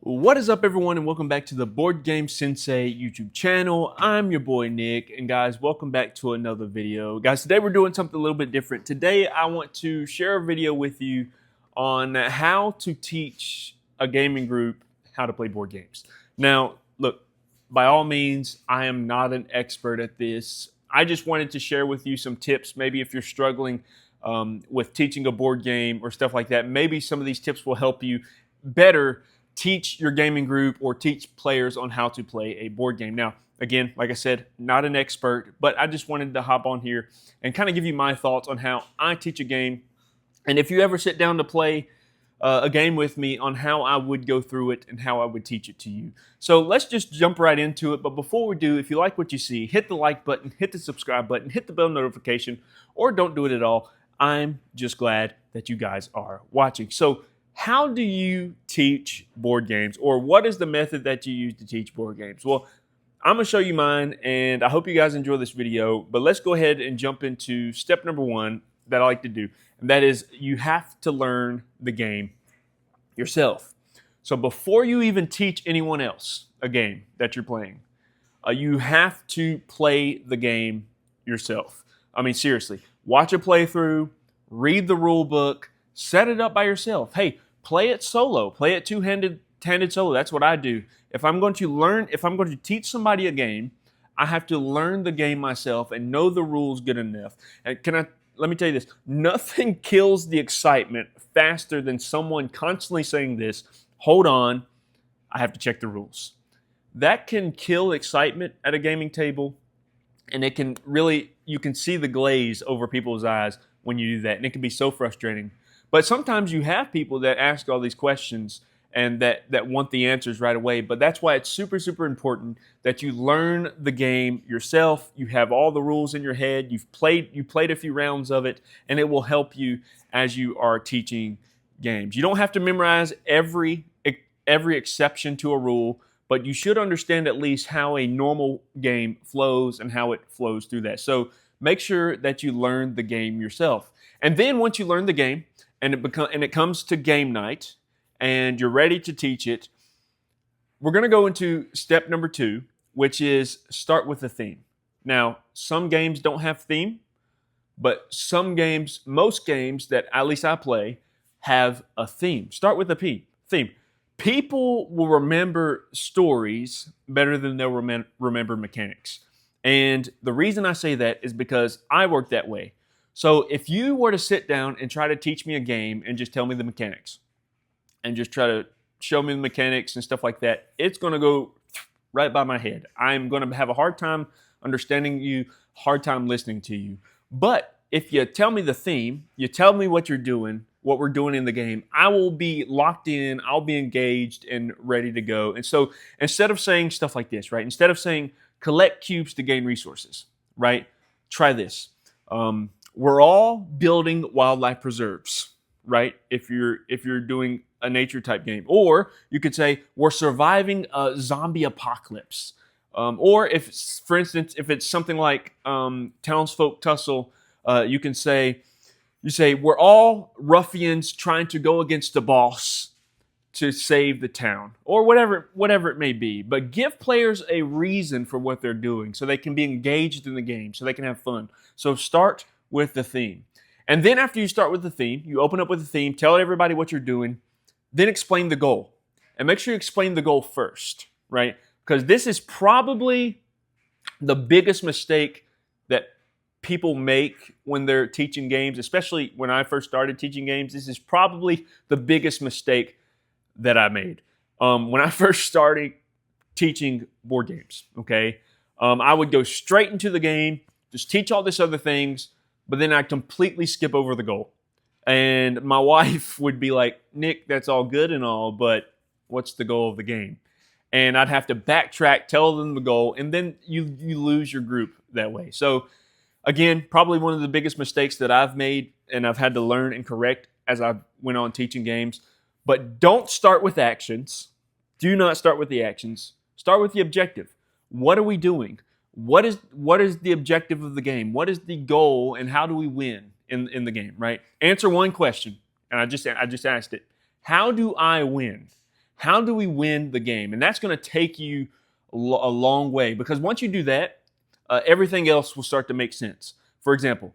What is up, everyone, and welcome back to the Board Game Sensei YouTube channel. I'm your boy Nick, and guys, welcome back to another video. Guys, today we're doing something a little bit different. Today I want to share a video with you on how to teach a gaming group how to play board games. Now, look, by all means, I am not an expert at this. I just wanted to share with you some tips. Maybe if you're struggling with teaching a board game or stuff like that, maybe some of these tips will help you better teach your gaming group or teach players on how to play a board game. Now, again, like I said, not an expert, but I just wanted to hop on here and kind of give you my thoughts on how I teach a game. And if you ever sit down to play a game with me, on how I would go through it and how I would teach it to you. So let's just jump right into it. But before we do, if you like what you see, hit the like button, hit the subscribe button, hit the bell notification, or don't do it at all. I'm just glad that you guys are watching. So how do you teach board games, or what is the method that you use to teach board games? Well, I'm going to show you mine, and I hope you guys enjoy this video, but let's go ahead and jump into step number one that I like to do, and that is you have to learn the game yourself. So before you even teach anyone else a game that you're playing, you have to play the game yourself. I mean, seriously, watch a playthrough, read the rule book, set it up by yourself. Hey, play it solo. Play it two-handed solo. That's what I do. If I'm going to teach somebody a game, I have to learn the game myself and know the rules good enough. And let me tell you this, nothing kills the excitement faster than someone constantly saying this, hold on, I have to check the rules. That can kill excitement at a gaming table, and it can really, you can see the glaze over people's eyes when you do that, and it can be so frustrating. But sometimes you have people that ask all these questions and that want the answers right away. But that's why it's super, super important that you learn the game yourself. You have all the rules in your head. You played a few rounds of it, and it will help you as you are teaching games. You don't have to memorize every exception to a rule, but you should understand at least how a normal game flows and how it flows through that. So make sure that you learn the game yourself. And then once you learn the game, and it comes to game night, and you're ready to teach it, we're going to go into step number two, which is start with a theme. Now, some games don't have theme, but most games that at least I play, have a theme. Start with a theme. People will remember stories better than they'll remember mechanics. And the reason I say that is because I work that way. So if you were to sit down and try to teach me a game and just tell me the mechanics and just try to show me the mechanics and stuff like that, it's going to go right by my head. I'm going to have a hard time understanding you, hard time listening to you. But if you tell me the theme, you tell me what you're doing, what we're doing in the game, I will be locked in, I'll be engaged and ready to go. And so instead of saying stuff like this, right? Instead of saying collect cubes to gain resources, right? Try this. We're all building wildlife preserves, right? If you're doing a nature type game, or you could say we're surviving a zombie apocalypse, or if, for instance, if it's something like Townsfolk Tussle, you say we're all ruffians trying to go against the boss to save the town, or whatever it may be. But give players a reason for what they're doing so they can be engaged in the game, so they can have fun. So start with the theme. And then after you start with the theme, you open up with the theme, tell everybody what you're doing, then explain the goal. And make sure you explain the goal first, right? Because this is probably the biggest mistake that people make when they're teaching games, especially when I first started teaching games. This is probably the biggest mistake that I made. When I first started teaching board games, okay, I would go straight into the game, just teach all this other things, but then I'd completely skip over the goal. And my wife would be like, Nick, that's all good and all, but what's the goal of the game? And I'd have to backtrack, tell them the goal, and then you lose your group that way. So again, probably one of the biggest mistakes that I've made and I've had to learn and correct as I went on teaching games. But don't start with actions. Do not start with the actions. Start with the objective. What are we doing? What is the objective of the game? What is the goal, and how do we win in the game, right? Answer one question, and I just asked it. How do I win? How do we win the game? And that's going to take you a long way, because once you do that, everything else will start to make sense. For example,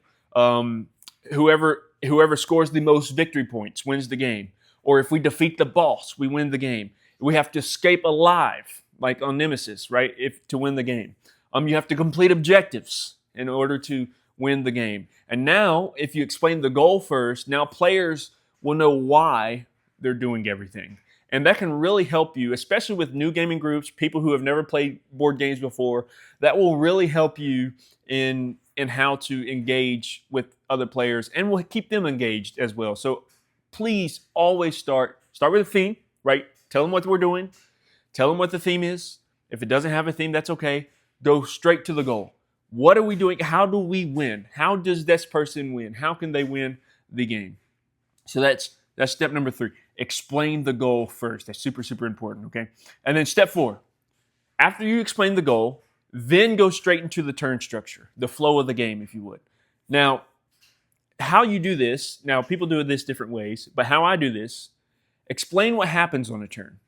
whoever scores the most victory points wins the game. Or if we defeat the boss, we win the game. We have to escape alive, like on Nemesis, right? To win the game. You have to complete objectives in order to win the game. And now, if you explain the goal first, now players will know why they're doing everything. And that can really help you, especially with new gaming groups, people who have never played board games before. That will really help you in how to engage with other players, and will keep them engaged as well. So please always start with a theme, right? Tell them what we're doing. Tell them what the theme is. If it doesn't have a theme, that's okay. Go straight to the goal. What are we doing? How do we win? How does this person win? How can they win the game? So that's step number 3. Explain the goal first. That's super, super important, okay? And then step 4, after you explain the goal, then go straight into the turn structure, the flow of the game, if you would. Now, how you do this, now people do this different ways, but how I do this, explain what happens on a turn.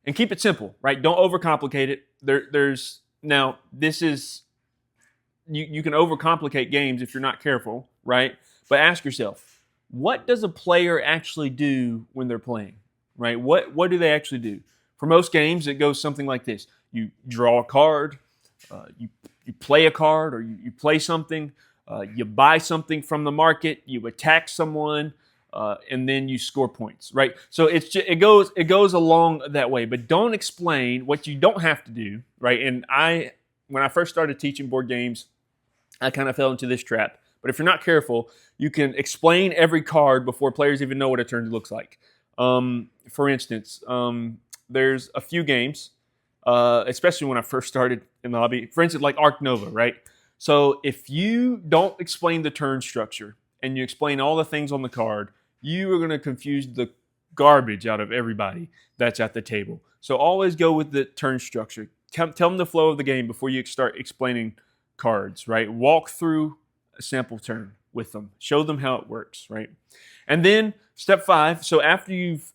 And keep it simple, right? Don't overcomplicate it. You can overcomplicate games if you're not careful, right? But ask yourself, what does a player actually do when they're playing, right? What do they actually do? For most games, it goes something like this. You draw a card, you play a card, or you play something, you buy something from the market, you attack someone, and then you score points, right? So it goes along that way. But don't explain what you don't have to do, right? And when I first started teaching board games, I kind of fell into this trap. But if you're not careful, you can explain every card before players even know what a turn looks like. For instance, there's a few games, especially when I first started in the hobby. For instance, like Ark Nova, right? So if you don't explain the turn structure and you explain all the things on the card, you are going to confuse the garbage out of everybody that's at the table. So always go with the turn structure. Tell them the flow of the game before you start explaining cards, right? Walk through a sample turn with them. Show them how it works, right? And then step 5, so after you've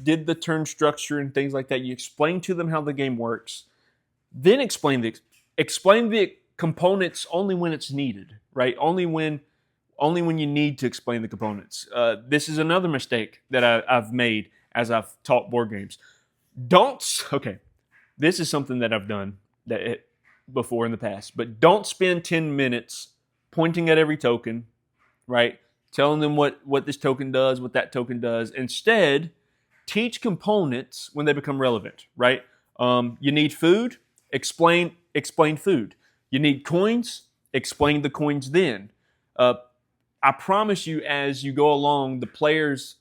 did the turn structure and things like that, you explain to them how the game works. Then explain the components only when it's needed, right? Only when you need to explain the components. This is another mistake that I've made as I've taught board games. This is something that I've done before in the past, but don't spend 10 minutes pointing at every token, right? Telling them what this token does, what that token does. Instead, teach components when they become relevant, right? You need food, explain food. You need coins, explain the coins then. I promise you, as you go along, the players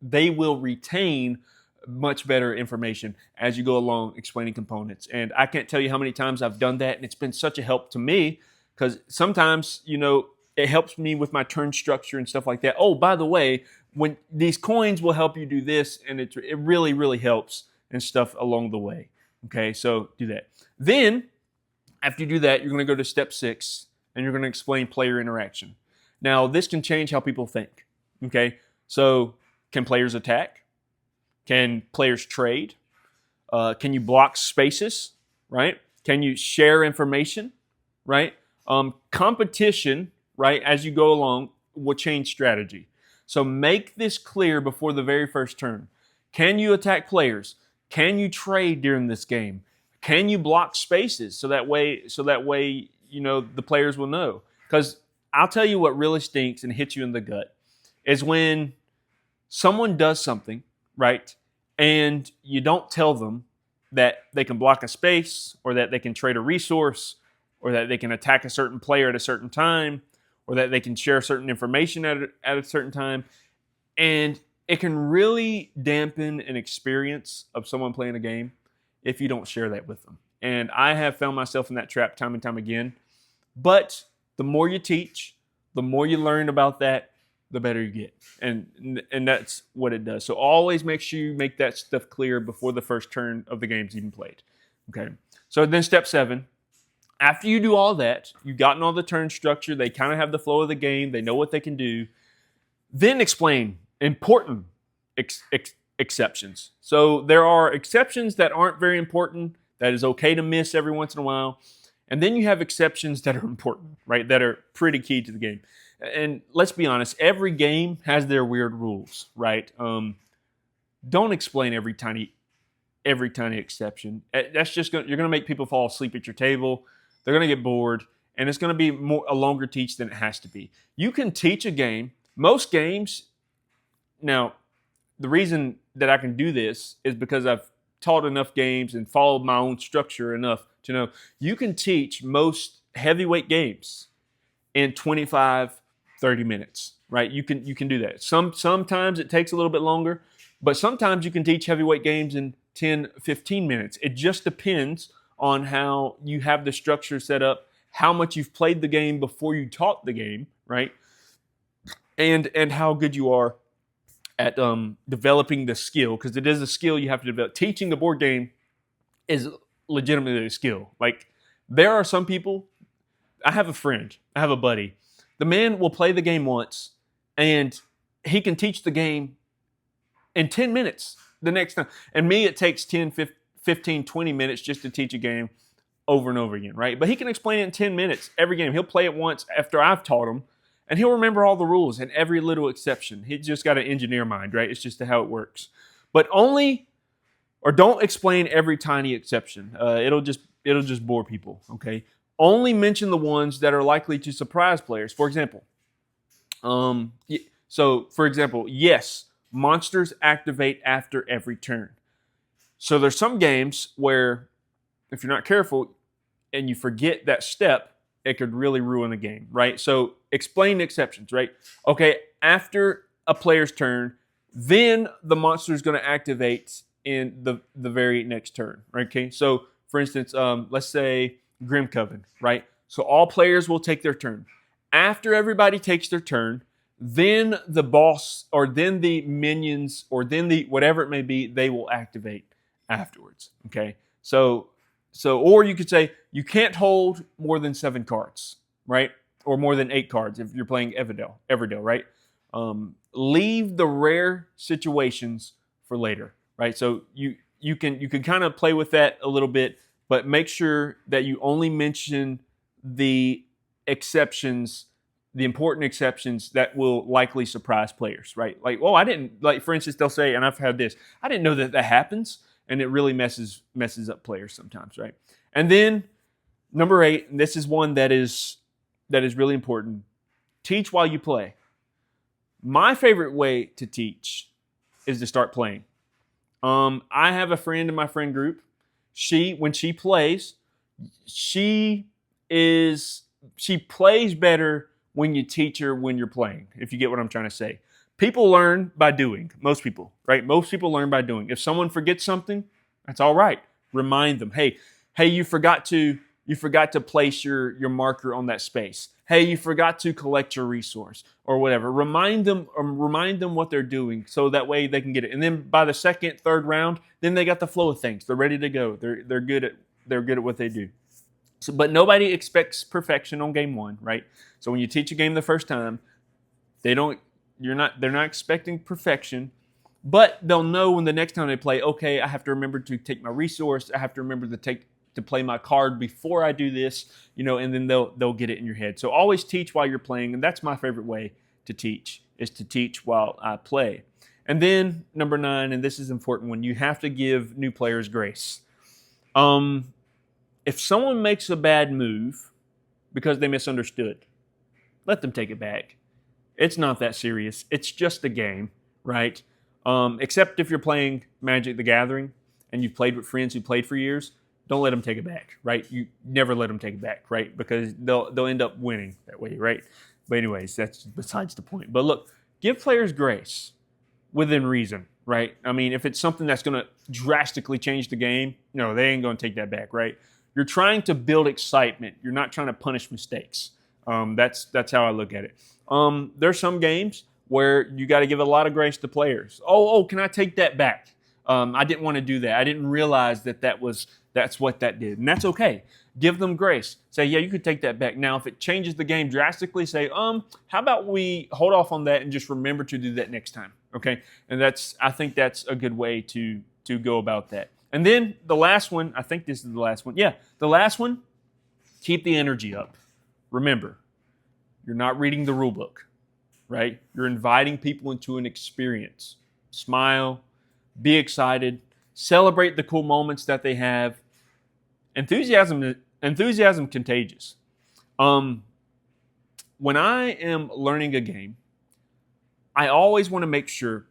they will retain much better information as you go along explaining components. And I can't tell you how many times I've done that, and it's been such a help to me, because sometimes, it helps me with my turn structure and stuff like that. Oh, by the way, when these coins will help you do this, and it really, really helps and stuff along the way. Okay, so do that. Then, after you do that, you're going to go to step 6, and you're going to explain player interaction. Now, this can change how people think. Okay, so can players attack? Can players trade? Can you block spaces? Right? Can you share information? Right? Competition, right, as you go along, will change strategy. So make this clear before the very first turn. Can you attack players? Can you trade during this game? Can you block spaces so that way the players will know? Because I'll tell you what really stinks and hits you in the gut is when someone does something, right, and you don't tell them that they can block a space, or that they can trade a resource, or that they can attack a certain player at a certain time, or that they can share certain information at a certain time. And it can really dampen an experience of someone playing a game if you don't share that with them. And I have found myself in that trap time and time again. But the more you teach, the more you learn about that, the better you get. And that's what it does. So always make sure you make that stuff clear before the first turn of the game's even played. Okay. So then step 7, after you do all that, you've gotten all the turn structure, they kind of have the flow of the game, they know what they can do, then explain important exceptions. So there are exceptions that aren't very important, that is okay to miss every once in a while. And then you have exceptions that are important, right? That are pretty key to the game. And let's be honest, every game has their weird rules, right? Don't explain every tiny exception. That's just you're gonna make people fall asleep at your table. They're gonna get bored, and it's gonna be a longer teach than it has to be. You can teach a game. Most games. Now, the reason that I can do this is because I've taught enough games and followed my own structure enough to know you can teach most heavyweight games in 25, 30 minutes, right? You can do that. Sometimes it takes a little bit longer, but sometimes you can teach heavyweight games in 10, 15 minutes. It just depends on how you have the structure set up, how much you've played the game before you taught the game, right? And how good you are at developing the skill, because it is a skill you have to develop. Teaching a board game is legitimately a skill. Like, there are some people, I have a buddy. The man will play the game once, and he can teach the game in 10 minutes the next time. And me, it takes 10, 15, 20 minutes just to teach a game over and over again, right? But he can explain it in 10 minutes every game. He'll play it once after I've taught him, and he'll remember all the rules and every little exception. He's just got an engineer mind, right? It's just how it works. But don't explain every tiny exception. It'll just bore people, okay? Only mention the ones that are likely to surprise players. For example, yes, monsters activate after every turn. So there's some games where if you're not careful and you forget that step, it could really ruin the game, right? So explain the exceptions, right? Okay, after a player's turn, then the monster is going to activate in the very next turn, right? Okay, so for instance, let's say Grim Coven, right? So all players will take their turn. After everybody takes their turn, then the boss or then the minions or then the whatever it may be, they will activate afterwards, okay? So or you could say you can't hold more than 7 cards, right? Or more than 8 cards if you're playing Everdell, right? Leave the rare situations for later, right? So you can kind of play with that a little bit, but make sure that you only mention the exceptions, the important exceptions that will likely surprise players, right? Like, oh, I didn't, like, for instance, they'll say, and I've had this, I didn't know that happens, and it really messes up players sometimes, right? And then number 8, and this is one that is really important, teach while you play. My favorite way to teach is to start playing. I have a friend in my friend group. When she plays, she plays better when you teach her when you're playing, if you get what I'm trying to say. People learn by doing. Most people, right? Most people learn by doing. If someone forgets something, that's all right. Remind them. Hey, you forgot to place your marker on that space. Hey, you forgot to collect your resource or whatever. Remind them what they're doing so that way they can get it. And then by the second, third round, then they got the flow of things. They're ready to go. They're good at what they do. So, but nobody expects perfection on game 1, right? So when you teach a game the first time, they're not expecting perfection, but they'll know when the next time they play, okay, I have to remember to take my resource. I have to remember to play my card before I do this, and then they'll get it in your head. So always teach while you're playing, and that's my favorite way to teach, is to teach while I play. And then number 9, and this is an important one, you have to give new players grace. If someone makes a bad move because they misunderstood, let them take it back. It's not that serious. It's just a game, right? Except if you're playing Magic the Gathering and you've played with friends who played for years, don't let them take it back, right? You never let them take it back, right? Because they'll end up winning that way, right? But anyways, that's besides the point. But look, give players grace within reason, right? I mean, if it's something that's going to drastically change the game, no, they ain't going to take that back, right? You're trying to build excitement. You're not trying to punish mistakes. That's how I look at it. There's some games where you got to give a lot of grace to players. Oh, can I take that back? I didn't want to do that. I didn't realize that's what that did. And that's okay. Give them grace. Say, yeah, you could take that back. Now, if it changes the game drastically, say, how about we hold off on that and just remember to do that next time, Okay, and I think that's a good way to go about that. And then the last one, I think this is the last one. Yeah, the last one, keep the energy up. Remember, you're not reading the rule book, right? You're inviting people into an experience. Smile, be excited, celebrate the cool moments that they have. Enthusiasm contagious. When I am learning a game, I always want to make sure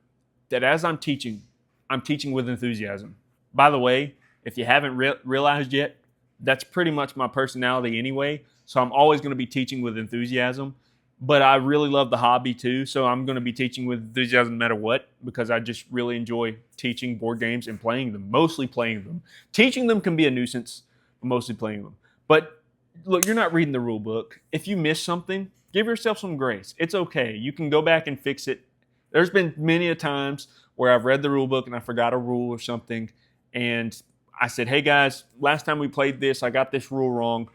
that as I'm teaching with enthusiasm. By the way, if you haven't realized yet, that's pretty much my personality anyway. So I'm always going to be teaching with enthusiasm. But I really love the hobby too. So I'm going to be teaching with enthusiasm no matter what, because I just really enjoy teaching board games and playing them, mostly playing them. Teaching them can be a nuisance, but mostly playing them. But look, you're not reading the rule book. If you miss something, give yourself some grace. It's okay. You can go back and fix it. There's been many a times where I've read the rule book and I forgot a rule or something. And I said, hey guys, last time we played this, I got this rule wrong.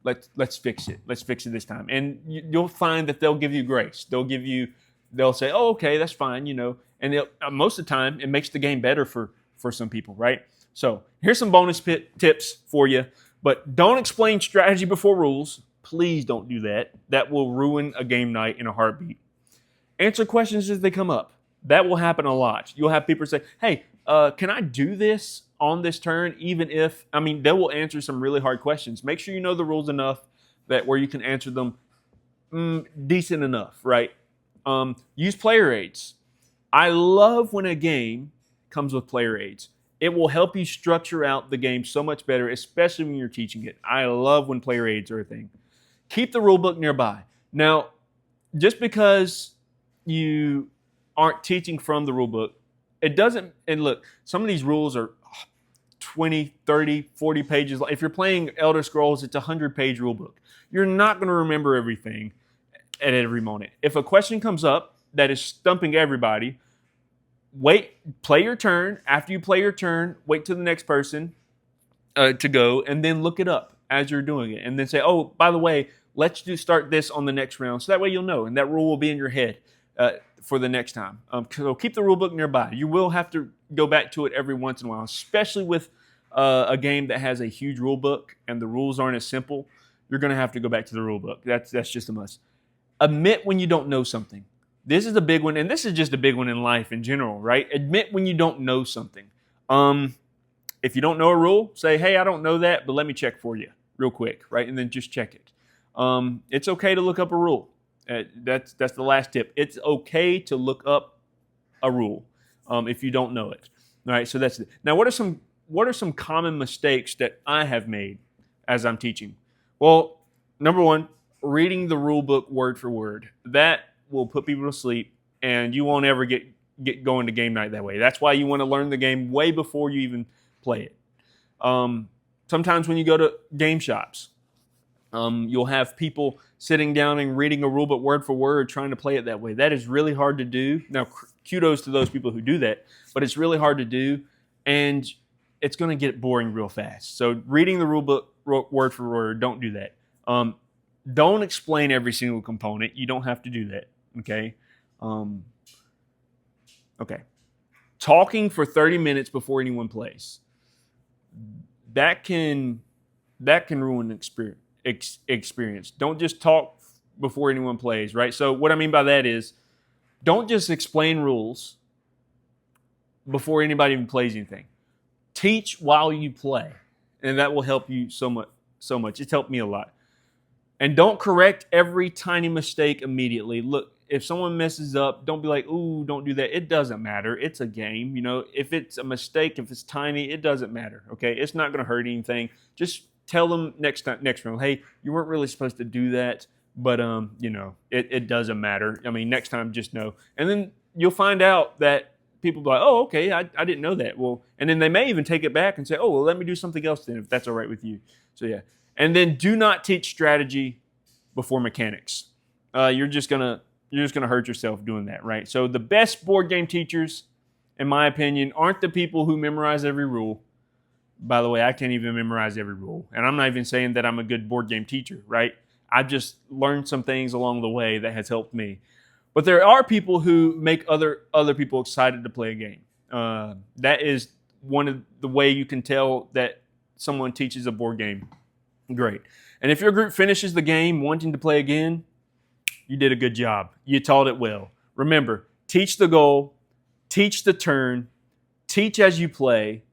Let's fix it. Let's fix it this time. And you'll find that they'll give you grace. They'll say, oh, okay, that's fine, And most of the time, it makes the game better for some people, right? So here's some bonus tips for you. But don't explain strategy before rules. Please don't do that. That will ruin a game night in a heartbeat. Answer questions as they come up. That will happen a lot. You'll have people say, hey, can I do this on this turn, they will answer some really hard questions. Make sure you know the rules enough that where you can answer them decent enough, right? Use player aids. I love when a game comes with player aids. It will help you structure out the game so much better, especially when you're teaching it. I love when player aids are a thing. Keep the rule book nearby. Now, just because you aren't teaching from the rule book, it doesn't, and look, some of these rules are 20, 30, 40 pages. If you're playing Elder Scrolls, it's a 100-page rule book. You're not going to remember everything at every moment. If a question comes up that is stumping everybody, play your turn. After you play your turn, wait till the next person to go, and then look it up as you're doing it. And then say, oh, by the way, let's start this on the next round. So that way you'll know, and that rule will be in your head for the next time. So keep the rule book nearby. You will have to go back to it every once in a while, especially with a game that has a huge rule book and the rules aren't as simple. You're going to have to go back to the rule book. That's just a must. Admit when you don't know something. This is a big one, and this is just a big one in life in general, right? Admit when you don't know something. If you don't know a rule, say, hey, I don't know that, but let me check for you real quick, right? And then just check it. It's okay to look up a rule. That's the last tip. It's okay to look up a rule if you don't know it. All right, so that's it. Now, what are some common mistakes that I have made as I'm teaching? Well, number one, reading the rule book word for word. That will put people to sleep, and you won't ever get going to game night that way. That's why you want to learn the game way before you even play it. Sometimes when you go to game shops, you'll have people sitting down and reading a rule book word for word, trying to play it that way. That is really hard to do. Now, kudos to those people who do that, but it's really hard to do, and it's going to get boring real fast. So reading the rule book word for word, don't do that. Don't explain every single component. You don't have to do that, okay? Okay. Talking for 30 minutes before anyone plays. That can ruin an experience. Don't just talk before anyone plays, right? So what I mean by that is, don't just explain rules before anybody even plays anything. Teach while you play, and that will help you so much. It's helped me a lot. And don't correct every tiny mistake immediately. Look, if someone messes up, don't be like, ooh, don't do that. It doesn't matter. It's a game. If it's a mistake, if it's tiny, it doesn't matter, okay? It's not going to hurt anything. Just tell them next round, hey, you weren't really supposed to do that, but, it doesn't matter. I mean, next time, just know. And then you'll find out that people will be like, oh, okay, I didn't know that. Well, and then they may even take it back and say, oh, well, let me do something else then, if that's all right with you. So, yeah. And then do not teach strategy before mechanics. You're just gonna hurt yourself doing that, right? So the best board game teachers, in my opinion, aren't the people who memorize every rule. By the way, I can't even memorize every rule, and I'm not even saying that I'm a good board game teacher, right? I've just learned some things along the way that has helped me. But there are people who make other people excited to play a game. That is one of the way you can tell that someone teaches a board game great. And if your group finishes the game wanting to play again, you did a good job. You taught it well. Remember, teach the goal, teach the turn, teach as you play,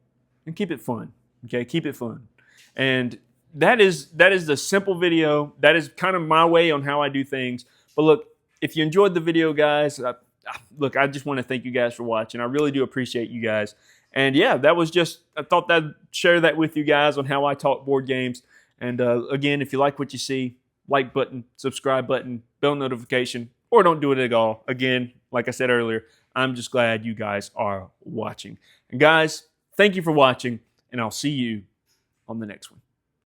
and keep it fun. Okay, keep it fun. And that is the simple video. That is kind of my way on how I do things. But look, if you enjoyed the video, guys, I just want to thank you guys for watching. I really do appreciate you guys. And yeah, that was just, I thought I'd share that with you guys on how I talk board games. And again, if you like what you see, like button, subscribe button, bell notification, or don't do it at all. Again, like I said earlier, I'm just glad you guys are watching. And guys, thank you for watching, and I'll see you on the next one.